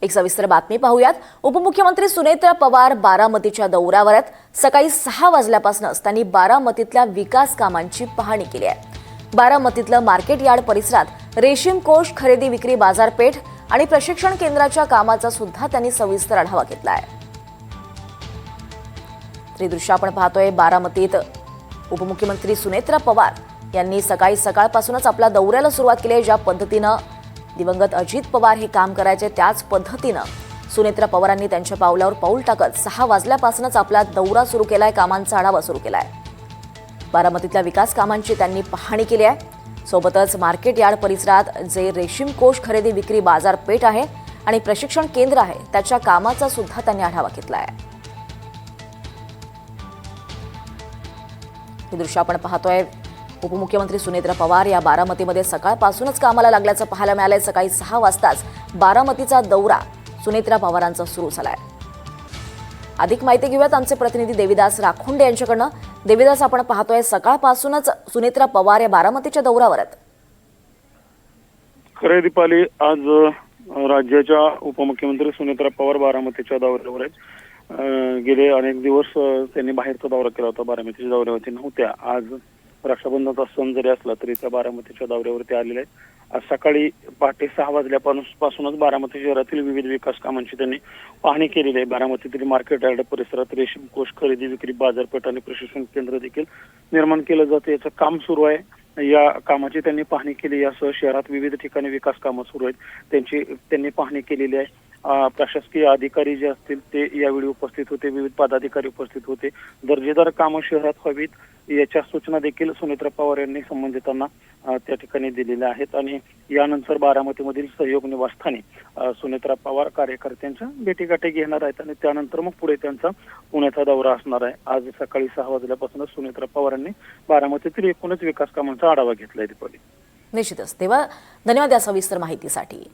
एक सविस्तर बातमी पाहूयात। उपमुख्यमंत्री सुनेत्रा पवार बारामतीच्या दौऱ्यावर आहेत। सकाळी 6 वाजल्यापासूनच त्यांनी बारामतीतल्या विकास कामांची पाहणी केली आहे। बारामतीतलं मार्केट यार्ड परिसरात रेशीम कोष खरेदी विक्री बाजारपेठ आणि प्रशिक्षण केंद्राच्या कामाचा सुद्धा त्यांनी सविस्तर आढावा घेतला आहे। हे दृश्य आपण पाहतोय। बारामतीत उपमुख्यमंत्री सुनेत्रा पवार यांनी सकाळपासूनच आपल्या दौऱ्याला सुरुवात केली आहे। ज्या पद्धतीनं दिवंगत अजित पवार हे काम करायचे त्याच पद्धतीनं सुनेत्रा पवारांनी त्यांच्या पावलावर पाऊल टाकत 6 वाजल्यापासूनच आपला दौरा सुरू केलाय, कामांचा आढावा सुरू केलाय। बारामतीतल्या विकास कामांची त्यांनी पाहणी केली आहे। सोबतच मार्केट यार्ड परिसरात जे रेशीम कोष खरेदी विक्री बाजारपेठ आहे आणि प्रशिक्षण केंद्र आहे त्याच्या कामाचा सुद्धा त्यांनी आढावा घेतलाय। हे दृश्य आपण पाहतोय। उपमुख्यमंत्री सुनेत्रा पवार या बारामतीमध्ये सकाळपासूनच कामाला लागल्याचं पाहायला मिळालंय। सकाळी 6 वाजताच बारामतीचा दौरा सुनेत्रा पवारांचा सुरू झालाय। अधिक माहिती घेऊयात आमचे प्रतिनिधी देविदास राखोंडे यांच्याकडनं। देविदास, आपण पाहतोय सकाळपासूनच सुनेत्रा पवार या बारामतीच्या दौऱ्यावर आहेत। खरे दीपाली, आज राज्याच्या उपमुख्यमंत्री सुनेत्रा पवार बारामतीच्या दौऱ्यावर आहेत। गेले अनेक दिवस त्यांनी बाहेरचा दौरा केला होता, बारामतीच्या दौऱ्यावरती नव्हत्या। आज रक्षाबंधनाचा सण जरी असला तरी त्या बारामतीच्या दौऱ्यावरती आलेले आहेत। आज सकाळी पहाटे 6 वाजल्यापासूनच बारामती शहरातील विविध विकास कामांची त्यांनी पाहणी केलेली आहे। बारामतीतील मार्केट यार्ड परिसरात रेशीम कोष खरेदी विक्री बाजारपेठ आणि प्रशिक्षण केंद्र देखील निर्माण केलं जातं, याचं काम सुरू आहे। या कामाची त्यांनी पाहणी केली। यासह शहरात विविध ठिकाणी विकास कामं सुरू आहेत, त्यांनी पाहणी केलेली आहे। प्रशासकीय अधिकारी जे असतील ते यावेळी उपस्थित होते, विविध पदाधिकारी उपस्थित होते। दर्जेदार कामं शहरात व्हावीत याच्या सूचना देखील सुनेत्रा पवार यांनी संबंधितांना त्या ठिकाणी दिलेल्या आहेत। आणि यानंतर बारामतीमधील सहयोग निवासस्थानी सुनेत्रा पवार कार्यकर्त्यांच्या भेटीगाठी घेणार आहेत आणि त्यानंतर मग पुढे त्यांचा पुण्याचा दौरा असणार आहे। आज सकाळी 6 वाजल्यापासूनच सुनेत्रा पवारांनी बारामतीतील एकूणच विकास कामांचा आढावा घेतलाय। दीपाली, निश्चितच तेव्हा धन्यवाद या सविस्तर माहितीसाठी।